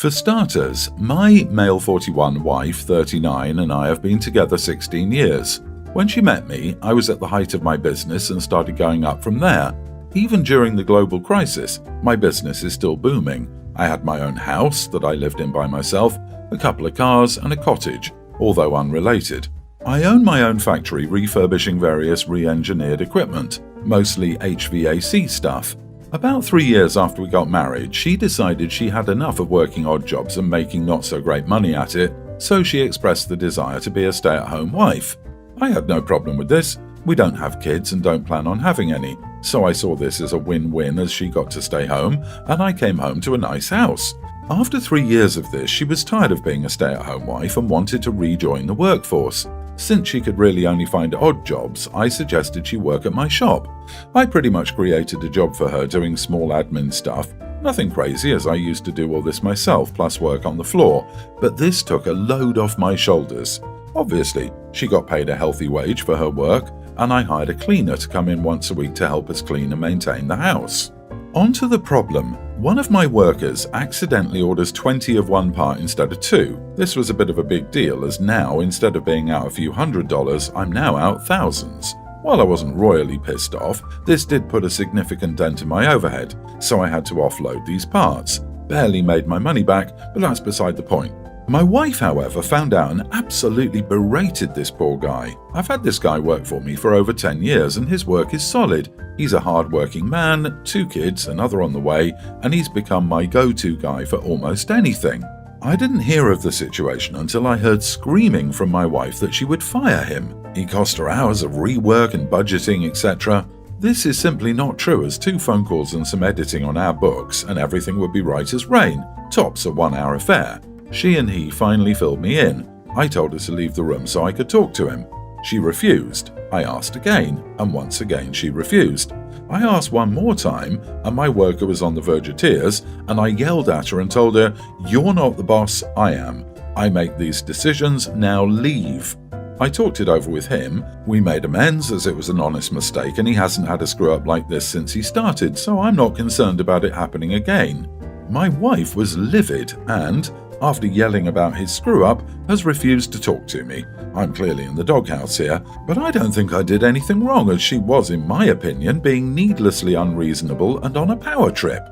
For starters, my male 41 wife, 39, and I have been together 16 years. When she met me, I was at the height of my business and started going up from there. Even during the global crisis, my business is still booming. I had my own house that I lived in by myself, a couple of cars, and a cottage, although unrelated. I own my own factory refurbishing various re-engineered equipment, mostly HVAC stuff. About 3 years after we got married, she decided she had enough of working odd jobs and making not so great money at it, so she expressed the desire to be a stay-at-home wife. I had no problem with this. We don't have kids and don't plan on having any, so I saw this as a win-win as she got to stay home and I came home to a nice house. After 3 years of this, she was tired of being a stay-at-home wife and wanted to rejoin the workforce. Since she could really only find odd jobs, I suggested she work at my shop. I pretty much created a job for her doing small admin stuff. Nothing crazy, as I used to do all this myself, plus work on the floor, but this took a load off my shoulders. Obviously, she got paid a healthy wage for her work, and I hired a cleaner to come in once a week to help us clean and maintain the house. On to the problem. One of my workers accidentally orders 20 of one part instead of 2. This was a bit of a big deal, as now, instead of being out a few $100s, I'm now out thousands. While I wasn't royally pissed off, this did put a significant dent in my overhead, so I had to offload these parts. Barely made my money back, but that's beside the point. My wife, however, found out and absolutely berated this poor guy. I've had this guy work for me for over 10 years and his work is solid. He's a hard-working man, 2 kids, another on the way, and he's become my go-to guy for almost anything. I didn't hear of the situation until I heard screaming from my wife that she would fire him. He cost her hours of rework and budgeting, etc. This is simply not true, as 2 phone calls and some editing on our books and everything would be right as rain, tops a 1-hour affair. She and he finally filled me in. I told her to leave the room so I could talk to him. She refused. I asked again, and once again she refused. I asked one more time, and my worker was on the verge of tears, and I yelled at her and told her, "You're not the boss, I am. I make these decisions, now leave." I talked it over with him. We made amends as it was an honest mistake, and he hasn't had a screw-up like this since he started, so I'm not concerned about it happening again. My wife was livid and, after yelling about his screw-up, has refused to talk to me. I'm clearly in the doghouse here, but I don't think I did anything wrong, as she was, in my opinion, being needlessly unreasonable and on a power trip.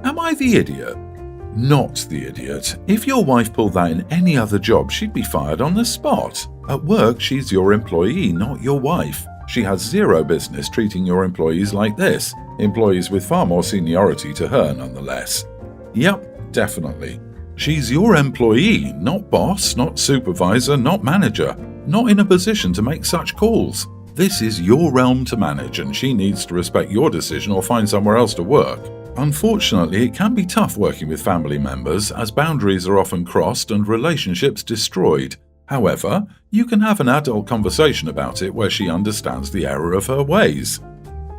Am I the idiot? Not the idiot. If your wife pulled that in any other job, she'd be fired on the spot. At work, she's your employee, not your wife. She has zero business treating your employees like this. Employees with far more seniority to her, nonetheless. Yep, definitely. She's your employee, not boss, not supervisor, not manager, not in a position to make such calls. This is your realm to manage, and she needs to respect your decision or find somewhere else to work. Unfortunately, it can be tough working with family members, as boundaries are often crossed and relationships destroyed. However, you can have an adult conversation about it where she understands the error of her ways.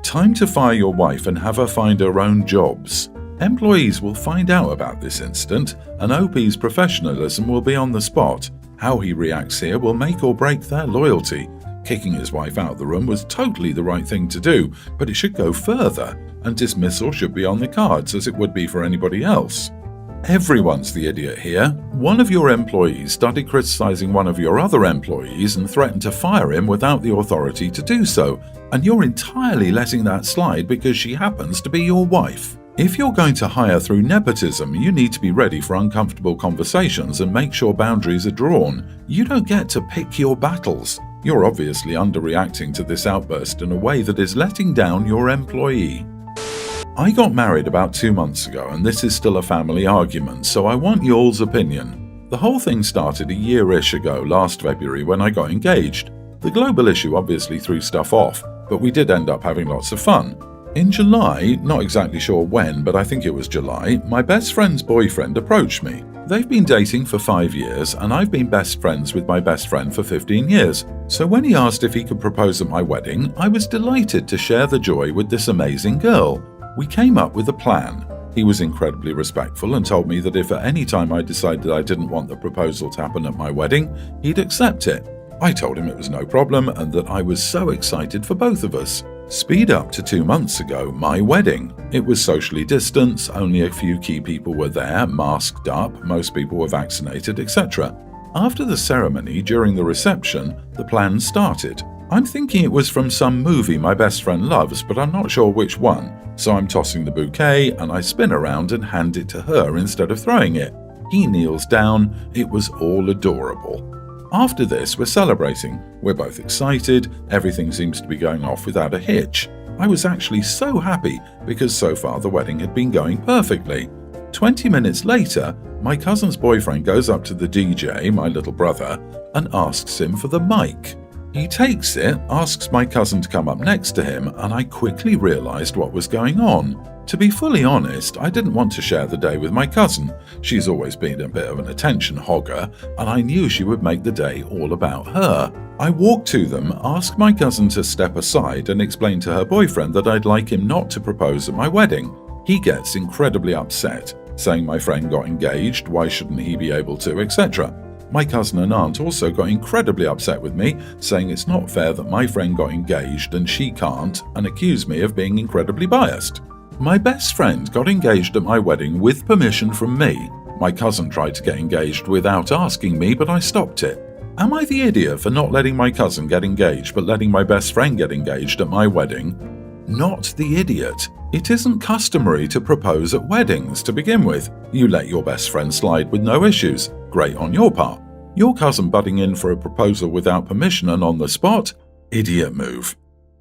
Time to fire your wife and have her find her own jobs. Employees will find out about this incident, and OP's professionalism will be on the spot. How he reacts here will make or break their loyalty. Kicking his wife out of the room was totally the right thing to do, but it should go further, and dismissal should be on the cards as it would be for anybody else. Everyone's the idiot here. One of your employees started criticizing one of your other employees and threatened to fire him without the authority to do so, and you're entirely letting that slide because she happens to be your wife. If you're going to hire through nepotism, you need to be ready for uncomfortable conversations and make sure boundaries are drawn. You don't get to pick your battles. You're obviously underreacting to this outburst in a way that is letting down your employee. I got married about 2 months ago, and this is still a family argument, so I want y'all's opinion. The whole thing started a year-ish ago, last February, when I got engaged. The global issue obviously threw stuff off, but we did end up having lots of fun. In July, not exactly sure when, but I think it was July, my best friend's boyfriend approached me. They've been dating for 5 years, and I've been best friends with my best friend for 15 years. So when he asked if he could propose at my wedding, I was delighted to share the joy with this amazing girl. We came up with a plan. He was incredibly respectful and told me that if at any time I decided I didn't want the proposal to happen at my wedding, he'd accept it. I told him it was no problem and that I was so excited for both of us. Speed up to 2 months ago, my wedding. It was socially distanced, only a few key people were there, masked up, most people were vaccinated, etc. After the ceremony, during the reception, the plan started. I'm thinking it was from some movie my best friend loves, but I'm not sure which one, so I'm tossing the bouquet and I spin around and hand it to her instead of throwing it. He kneels down. It was all adorable. After this, we're celebrating. We're both excited. Everything seems to be going off without a hitch. I was actually so happy because so far the wedding had been going perfectly. 20 minutes later, my cousin's boyfriend goes up to the DJ, my little brother, and asks him for the mic. He takes it, asks my cousin to come up next to him, and I quickly realized what was going on. To be fully honest, I didn't want to share the day with my cousin. She's always been a bit of an attention hogger, and I knew she would make the day all about her. I walked to them, asked my cousin to step aside, and explained to her boyfriend that I'd like him not to propose at my wedding. He gets incredibly upset, saying my friend got engaged, why shouldn't he be able to, etc. My cousin and aunt also got incredibly upset with me, saying it's not fair that my friend got engaged and she can't, and accused me of being incredibly biased. My best friend got engaged at my wedding with permission from me. My cousin tried to get engaged without asking me, but I stopped it. Am I the idiot for not letting my cousin get engaged but letting my best friend get engaged at my wedding? Not the idiot. It isn't customary to propose at weddings to begin with. You let your best friend slide with no issues. Great on your part. Your cousin butting in for a proposal without permission and on the spot? Idiot move.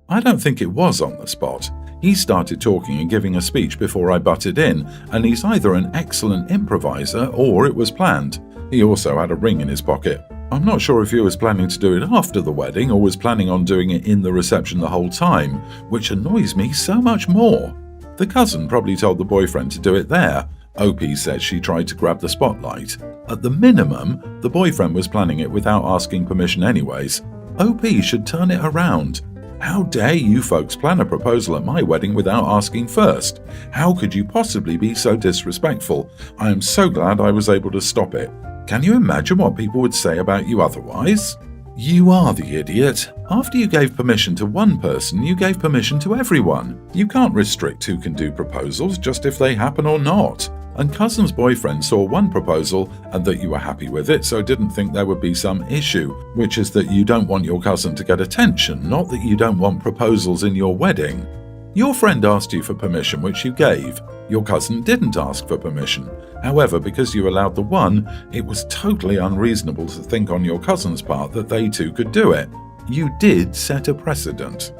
I don't think it was on the spot. He started talking and giving a speech before I butted in, and he's either an excellent improviser or it was planned. He also had a ring in his pocket. I'm not sure if he was planning to do it after the wedding or was planning on doing it in the reception the whole time, which annoys me so much more. The cousin probably told the boyfriend to do it there. OP said she tried to grab the spotlight. At the minimum, the boyfriend was planning it without asking permission anyways. OP should turn it around. How dare you folks plan a proposal at my wedding without asking first? How could you possibly be so disrespectful? I am so glad I was able to stop it. Can you imagine what people would say about you otherwise? You are the idiot. After you gave permission to one person, you gave permission to everyone. You can't restrict who can do proposals just if they happen or not. And cousin's boyfriend saw one proposal and that you were happy with it, so didn't think there would be some issue, which is that you don't want your cousin to get attention, not that you don't want proposals in your wedding. Your friend asked you for permission, which you gave. Your cousin didn't ask for permission. However, because you allowed the one, it was totally unreasonable to think on your cousin's part that they too could do it. You did set a precedent.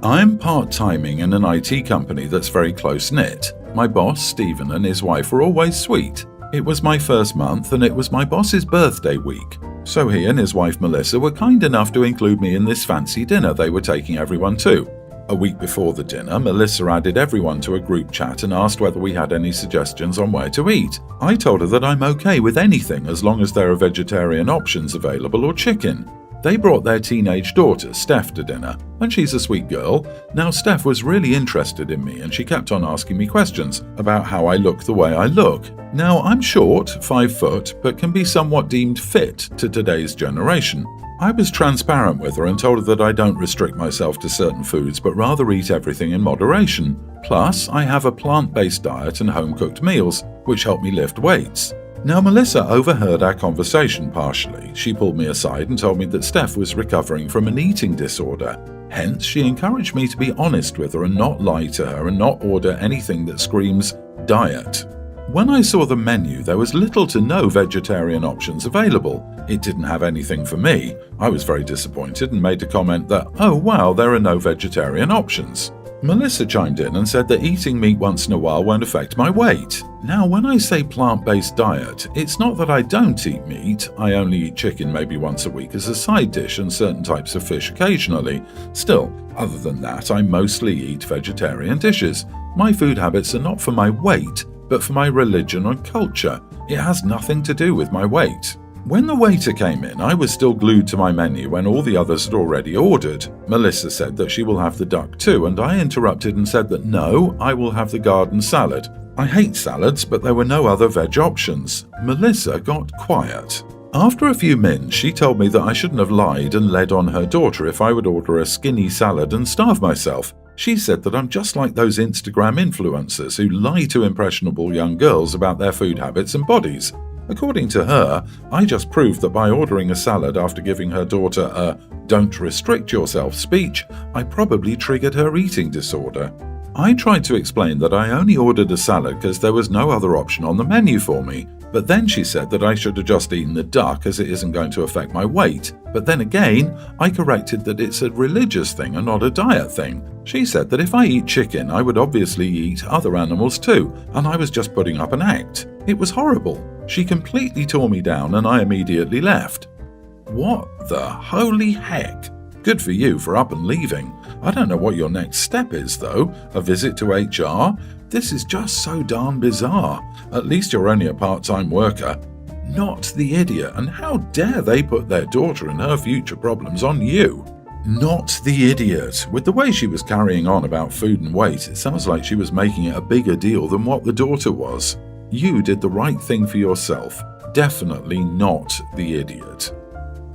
I'm part-timing in an IT company that's very close-knit. My boss, Stephen, and his wife were always sweet. It was my first month and it was my boss's birthday week. So he and his wife Melissa were kind enough to include me in this fancy dinner they were taking everyone to. A week before the dinner, Melissa added everyone to a group chat and asked whether we had any suggestions on where to eat. I told her that I'm okay with anything as long as there are vegetarian options available or chicken. They brought their teenage daughter, Steph, to dinner, and she's a sweet girl. Now, Steph was really interested in me and she kept on asking me questions about how I look the way I look. Now, I'm short, 5 foot, but can be somewhat deemed fit to today's generation. I was transparent with her and told her that I don't restrict myself to certain foods but rather eat everything in moderation. Plus, I have a plant-based diet and home-cooked meals, which help me lift weights. Now, Melissa overheard our conversation partially. She pulled me aside and told me that Steph was recovering from an eating disorder. Hence, she encouraged me to be honest with her and not lie to her and not order anything that screams diet. When I saw the menu, there was little to no vegetarian options available. It didn't have anything for me. I was very disappointed and made a comment that, oh wow, there are no vegetarian options. Melissa chimed in and said that eating meat once in a while won't affect my weight. Now, when I say plant-based diet, it's not that I don't eat meat. I only eat chicken maybe once a week as a side dish and certain types of fish occasionally. Still, other than that, I mostly eat vegetarian dishes. My food habits are not for my weight, but for my religion and culture. It has nothing to do with my weight. When the waiter came in, I was still glued to my menu when all the others had already ordered. Melissa said that she will have the duck too, and I interrupted and said that no, I will have the garden salad. I hate salads, but there were no other veg options. Melissa got quiet. After a few mints, she told me that I shouldn't have lied and led on her daughter if I would order a skinny salad and starve myself. She said that I'm just like those Instagram influencers who lie to impressionable young girls about their food habits and bodies. According to her, I just proved that by ordering a salad after giving her daughter a "don't restrict yourself" speech, I probably triggered her eating disorder. I tried to explain that I only ordered a salad because there was no other option on the menu for me, but then she said that I should have just eaten the duck as it isn't going to affect my weight. But then again, I corrected that it's a religious thing and not a diet thing. She said that if I eat chicken, I would obviously eat other animals too, and I was just putting up an act. It was horrible. She completely tore me down and I immediately left. What the holy heck? Good for you for up and leaving. I don't know what your next step is though. A visit to HR? This is just so darn bizarre. At least you're only a part-time worker. Not the idiot, and how dare they put their daughter and her future problems on you? Not the idiot. With the way she was carrying on about food and weight, it sounds like she was making it a bigger deal than what the daughter was. You did the right thing for yourself. Definitely not the idiot.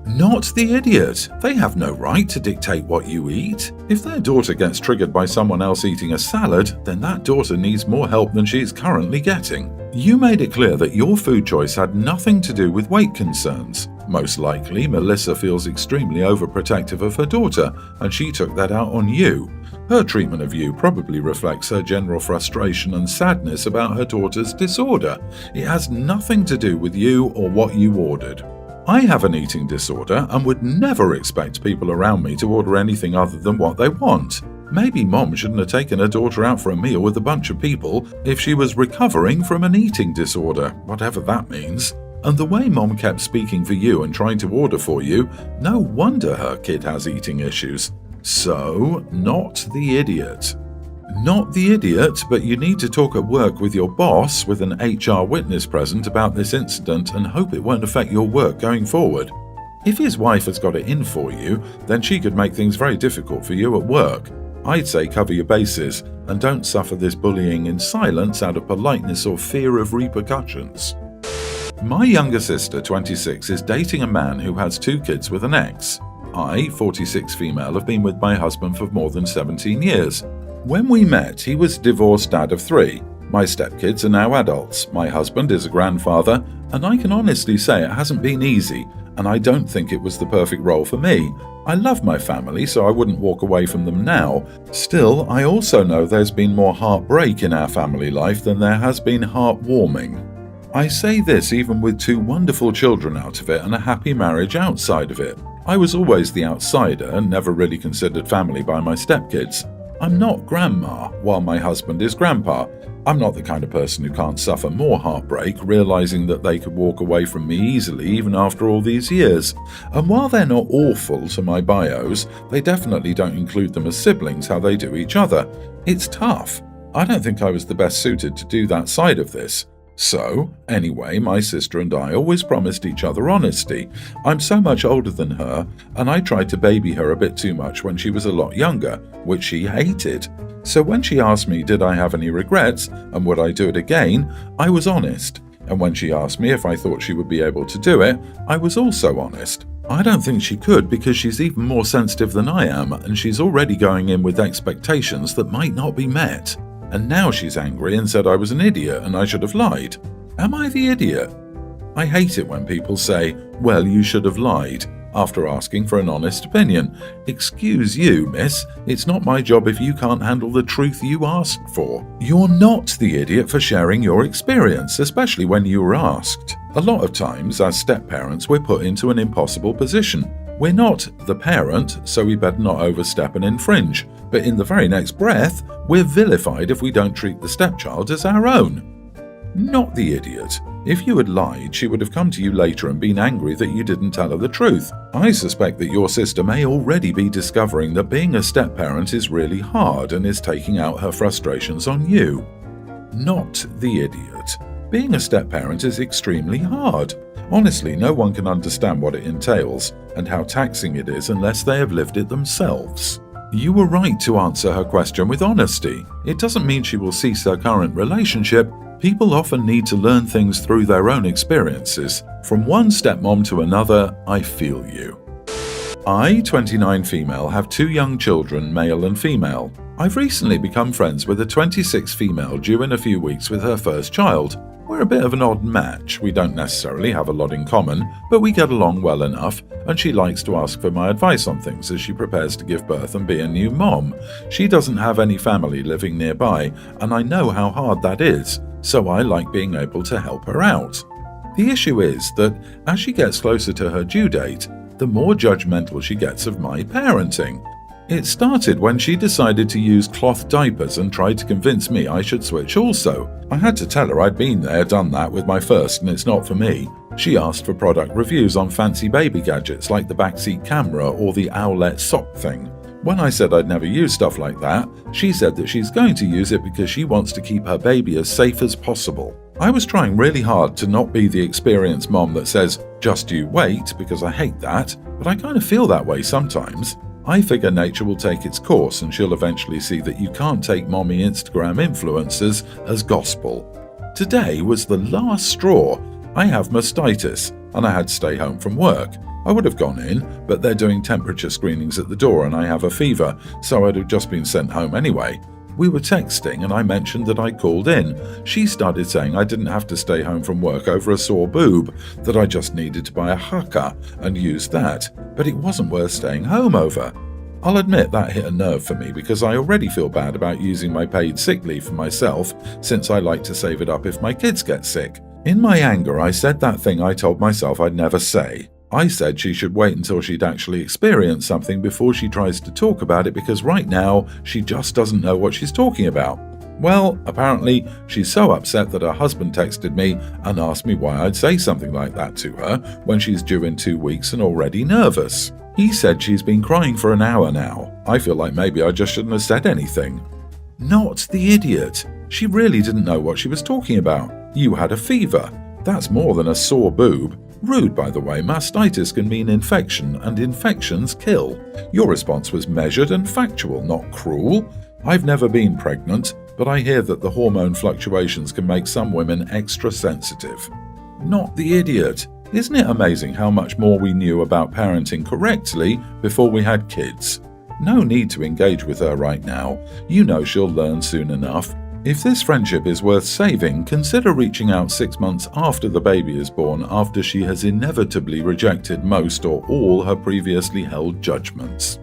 Not the idiot. They have no right to dictate what you eat. If their daughter gets triggered by someone else eating a salad, then that daughter needs more help than she is currently getting. You made it clear that your food choice had nothing to do with weight concerns. Most likely, Melissa feels extremely overprotective of her daughter, and she took that out on you. Her treatment of you probably reflects her general frustration and sadness about her daughter's disorder. It has nothing to do with you or what you ordered. I have an eating disorder and would never expect people around me to order anything other than what they want. Maybe Mom shouldn't have taken her daughter out for a meal with a bunch of people if she was recovering from an eating disorder, whatever that means. And the way Mom kept speaking for you and trying to order for you, no wonder her kid has eating issues. So, not the idiot. Not the idiot, but you need to talk at work with your boss with an HR witness present about this incident and hope it won't affect your work going forward. If his wife has got it in for you, then she could make things very difficult for you at work. I'd say cover your bases and don't suffer this bullying in silence out of politeness or fear of repercussions. My younger sister, 26, is dating a man who has 2 kids with an ex. I, 46 female, have been with my husband for more than 17 years. When we met, he was divorced dad of 3. My stepkids are now adults. My husband is a grandfather, and I can honestly say it hasn't been easy, and I don't think it was the perfect role for me. I love my family, so I wouldn't walk away from them now. Still, I also know there's been more heartbreak in our family life than there has been heartwarming. I say this even with 2 wonderful children out of it and a happy marriage outside of it. I was always the outsider and never really considered family by my stepkids. I'm not grandma, while my husband is grandpa. I'm not the kind of person who can't suffer more heartbreak, realizing that they could walk away from me easily even after all these years. And while they're not awful to my bios, they definitely don't include them as siblings how they do each other. It's tough. I don't think I was the best suited to do that side of this. So, anyway, my sister and I always promised each other honesty. I'm so much older than her, and I tried to baby her a bit too much when she was a lot younger, which she hated. So when she asked me did I have any regrets and would I do it again, I was honest. And when she asked me if I thought she would be able to do it, I was also honest. I don't think she could because she's even more sensitive than I am, and she's already going in with expectations that might not be met. And now she's angry and said I was an idiot and I should have lied. Am I the idiot? I hate it when people say, well, you should have lied, after asking for an honest opinion. Excuse you, miss, it's not my job if you can't handle the truth you asked for. You're not the idiot for sharing your experience, especially when you were asked. A lot of times, as step-parents, we're put into an impossible position. We're not the parent, so we better not overstep and infringe. But in the very next breath, we're vilified if we don't treat the stepchild as our own. Not the idiot. If you had lied, she would have come to you later and been angry that you didn't tell her the truth. I suspect that your sister may already be discovering that being a step-parent is really hard and is taking out her frustrations on you. Not the idiot. Being a step-parent is extremely hard. Honestly, no one can understand what it entails and how taxing it is unless they have lived it themselves. You were right to answer her question with honesty. It doesn't mean she will cease her current relationship, People often need to learn things through their own experiences. From one stepmom to another, I feel you. I, 29 female, have 2 young children, male and female. I've recently become friends with a 26 female due in a few weeks with her first child. We're a bit of an odd match. We don't necessarily have a lot in common, but we get along well enough, and she likes to ask for my advice on things as she prepares to give birth and be a new mom. She doesn't have any family living nearby, and I know how hard that is, so I like being able to help her out. The issue is that as she gets closer to her due date, the more judgmental she gets of my parenting. It started when she decided to use cloth diapers and tried to convince me I should switch also. I had to tell her I'd been there, done that with my first, and it's not for me. She asked for product reviews on fancy baby gadgets like the backseat camera or the owlet sock thing. When I said I'd never use stuff like that, she said that she's going to use it because she wants to keep her baby as safe as possible. I was trying really hard to not be the experienced mom that says, just you wait, because I hate that, but I kind of feel that way sometimes. I figure nature will take its course and she'll eventually see that you can't take mommy Instagram influencers as gospel. Today was the last straw. I have mastitis and I had to stay home from work. I would have gone in, but they're doing temperature screenings at the door and I have a fever, so I'd have just been sent home anyway. We were texting and I mentioned that I called in. She started saying I didn't have to stay home from work over a sore boob, that I just needed to buy a haka and use that, but it wasn't worth staying home over. I'll admit that hit a nerve for me because I already feel bad about using my paid sick leave for myself, since I like to save it up if my kids get sick. In my anger, I said that thing I told myself I'd never say. I said she should wait until she'd actually experienced something before she tries to talk about it because right now she just doesn't know what she's talking about. Well, apparently she's so upset that her husband texted me and asked me why I'd say something like that to her when she's due in 2 weeks and already nervous. He said she's been crying for an hour now. I feel like maybe I just shouldn't have said anything. Not the idiot. She really didn't know what she was talking about. You had a fever. That's more than a sore boob. Rude, by the way. Mastitis can mean infection, and infections kill. Your response was measured and factual, not cruel. I've never been pregnant, but I hear that the hormone fluctuations can make some women extra sensitive. Not the idiot. Isn't it amazing how much more we knew about parenting correctly before we had kids? No need to engage with her right now. You know she'll learn soon enough. If this friendship is worth saving, consider reaching out 6 months after the baby is born, after she has inevitably rejected most or all her previously held judgments.